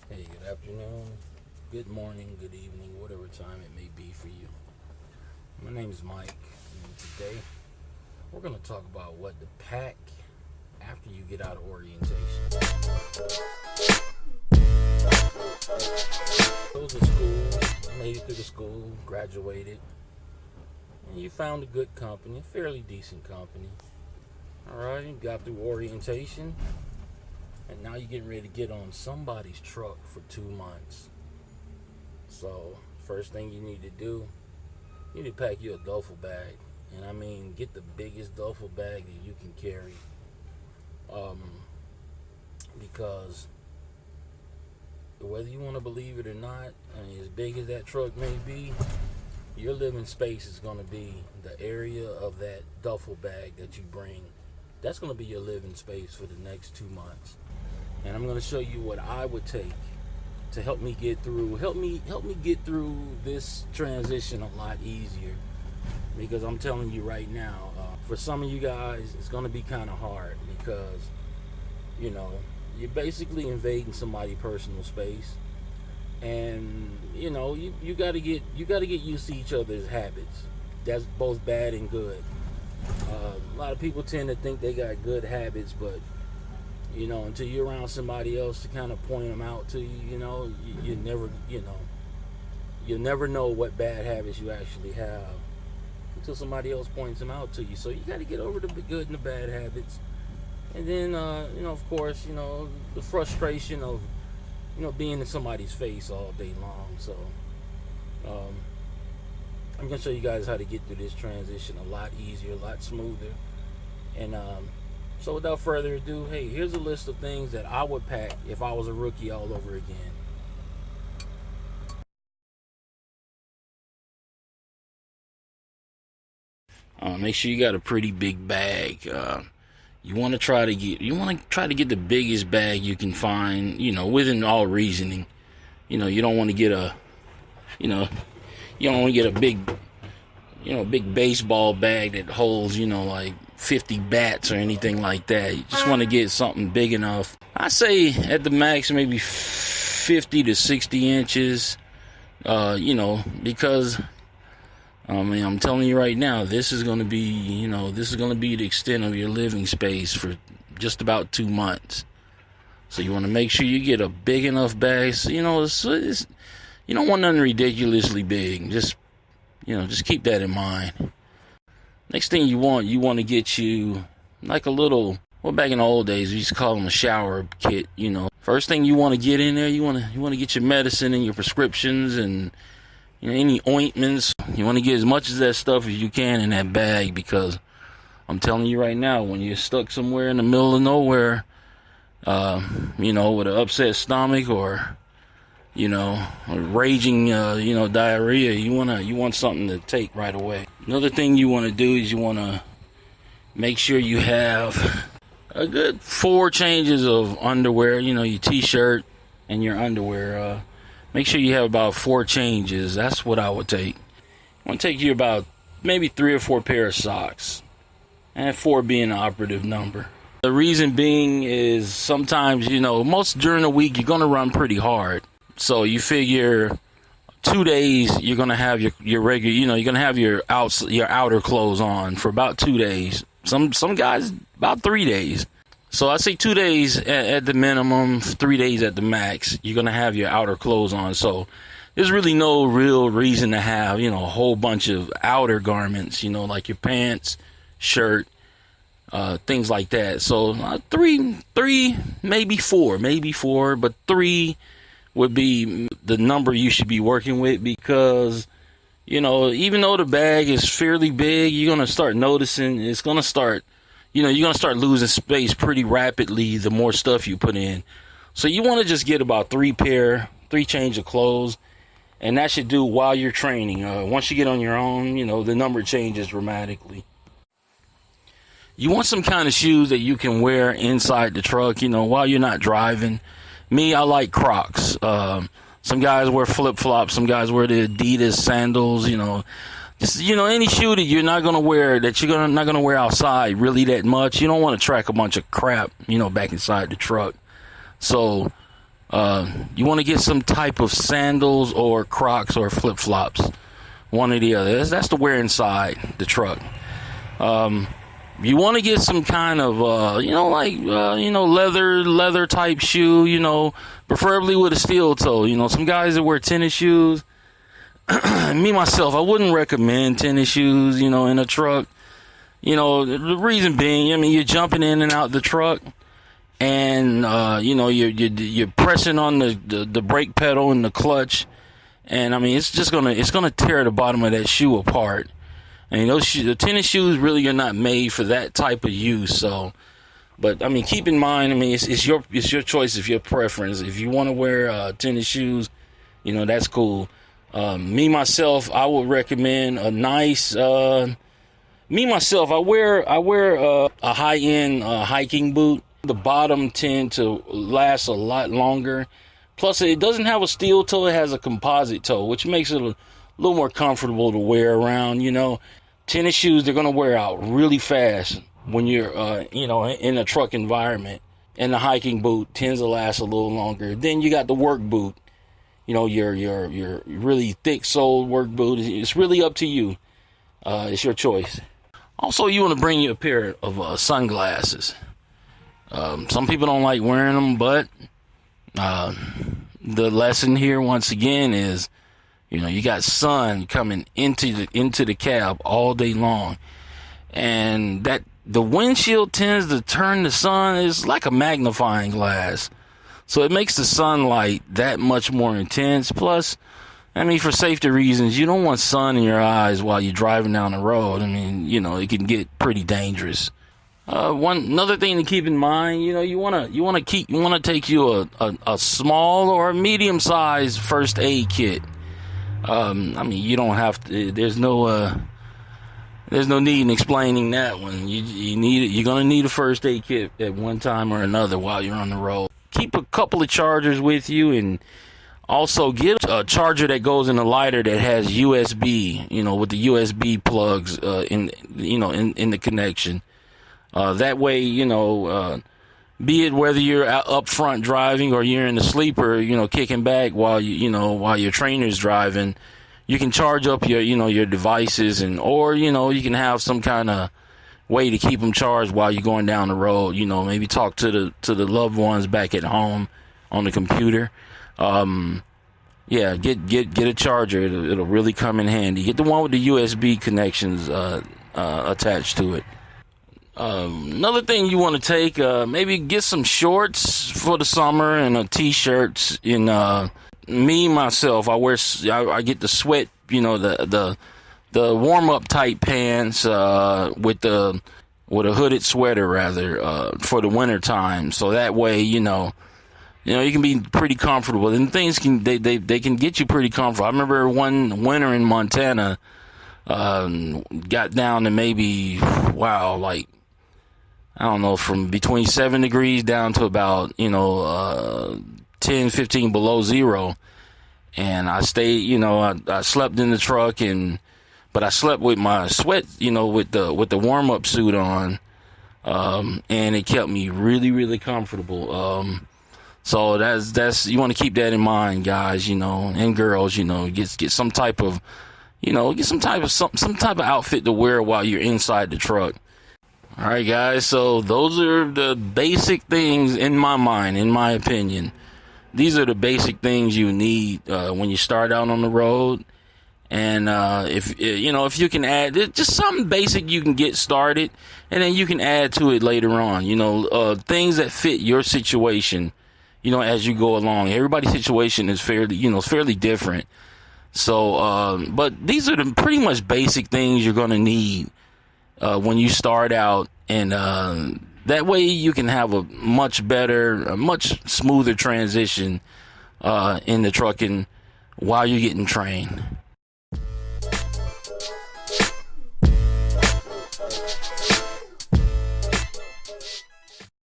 Hey, good afternoon, good morning, good evening, whatever time it may be for you. My name is Mike, and today we're going to talk about what to pack after you get out of orientation. Goes to school, made it through the school, graduated, and you found a good company, a fairly decent company. Alright, you got through orientation, and now you're getting ready to get on somebody's truck for 2 months. So, first thing you need to do, you need to pack you a duffel bag. And I mean, get the biggest duffel bag that you can carry. Because whether you want to believe it or not, I mean, as big as that truck may be, your living space is going to be the area of that duffel bag that you bring. That's going to be your living space for the next 2 months. And I'm going to show you what I would take to help me get through this transition a lot easier. Because I'm telling you right now, for some of you guys, it's going to be kind of hard because, you know, you're basically invading somebody's personal space, and you know you got to get used to each other's habits. That's both bad and good. A lot of people tend to think they got good habits, but you know, until you're around somebody else to kind of point them out to you, you'll never know what bad habits you actually have until somebody else points them out to you. So you got to get over the good and the bad habits, and then of course, the frustration of being in somebody's face all day long. So I'm gonna show you guys how to get through this transition a lot easier, a lot smoother, and so without further ado, hey, here's a list of things that I would pack if I was a rookie all over again. Make sure you got a pretty big bag. You want to try to get the biggest bag you can find, within all reasoning. You don't want to get a big baseball bag that holds, like 50 bats or anything like that. You just want to get something big enough. I say at the max maybe 50 to 60 inches, because I'm telling you right now, this is going to be the extent of your living space for just about 2 months. So you want to make sure you get a big enough bag. So, you don't want nothing ridiculously big. Just keep that in mind. Next thing you want to get you like a little, well, back in the old days, we used to call them a shower kit, First thing you want to get in there, you want to get your medicine and your prescriptions and, any ointments. You want to get as much of that stuff as you can in that bag, because I'm telling you right now, when you're stuck somewhere in the middle of nowhere, with an upset stomach or, raging, diarrhea, you want something to take right away. Another thing you want to do is you want to make sure you have a good 4 changes of underwear, your t-shirt and your underwear. Make sure you have about 4 changes. That's what I would take. I want to take you about maybe 3 or 4 pair of socks, and 4 being the operative number. The reason being is sometimes, most during the week, you're going to run pretty hard. So you figure 2 days, you're going to have your regular, you're going to have your outer clothes on for about 2 days. Some guys, about 3 days. So I say 2 days at the minimum, 3 days at the max, you're going to have your outer clothes on. So there's really no real reason to have, a whole bunch of outer garments, like your pants, shirt, things like that. So 3, maybe 4, but 3 would be the number you should be working with, because, even though the bag is fairly big, you're going to start noticing it's going to start, you're going to start losing space pretty rapidly the more stuff you put in. So you want to just get about 3 change of clothes, and that should do while you're training. Once you get on your own, the number changes dramatically. You want some kind of shoes that you can wear inside the truck, while you're not driving. Me, I like Crocs. Some guys wear flip-flops. Some guys wear the Adidas sandals, Just, any shoe that you're not going to wear, that you're not going to wear outside really that much. You don't want to track a bunch of crap, back inside the truck. So You want to get some type of sandals or Crocs or flip-flops, one or the other. That's the wear inside the truck. You want to get some kind of, leather type shoe, preferably with a steel toe. Some guys that wear tennis shoes. Me, myself, I wouldn't recommend tennis shoes, in a truck. The reason being, you're jumping in and out the truck, and, you're pressing on the brake pedal and the clutch. And, it's going to tear the bottom of that shoe apart. And the tennis shoes really are not made for that type of use. So, but keep in mind, it's your choice, it's your preference. If you want to wear tennis shoes, that's cool. Me myself, I would recommend a nice. I wear a high-end hiking boot. The bottom tend to last a lot longer. Plus, it doesn't have a steel toe; it has a composite toe, which makes it a little more comfortable to wear around. Tennis shoes, they're gonna wear out really fast when you're in a truck environment. And the hiking boot tends to last a little longer. Then you got the work boot. Your really thick soled work boot. It's really up to you. It's your choice. Also, you want to bring you a pair of sunglasses. Some people don't like wearing them, but the lesson here once again is, you got sun coming into the cab all day long, and that the windshield tends to turn the sun. It's like a magnifying glass, so it makes the sunlight that much more intense. Plus, for safety reasons, you don't want sun in your eyes while you're driving down the road. It can get pretty dangerous. Another thing to keep in mind, you want to take you a small or a medium sized first aid kit. You don't have to. There's no need in explaining that one. You're gonna need a first aid kit at one time or another while you're on the road. Keep a couple of chargers with you, and also get a charger that goes in a lighter that has USB. With the USB plugs in the connection. That way, be it whether you're up front driving or you're in the sleeper, kicking back while while your trainer's driving, you can charge up your devices, or you can have some kind of way to keep them charged while you're going down the road. Maybe talk to the loved ones back at home on the computer. Get a charger. It'll really come in handy. Get the one with the USB connections attached to it. Another thing you want to take, maybe get some shorts for the summer and t-shirts. Me myself, I get the sweat, the warm up type pants with a hooded sweater rather for the winter time. So that way, you can be pretty comfortable, and things can get you pretty comfortable. I remember one winter in Montana, got down to maybe I don't know, from between 7 degrees down to about, 10, 15 below zero. And I stayed, I slept in the truck, but I slept with my sweat, with the warm up suit on. And it kept me really, really comfortable. So that's, you want to keep that in mind, guys, and girls, get some type of, some type of outfit to wear while you're inside the truck. All right, guys, so those are the basic things in my mind, in my opinion. These are the basic things you need when you start out on the road. And if you can add just something basic, you can get started, and then you can add to it later on. Things that fit your situation, as you go along. Everybody's situation is fairly different. So, but these are the pretty much basic things you're going to need when you start out, and that way you can have a much smoother transition in the trucking while you're getting trained.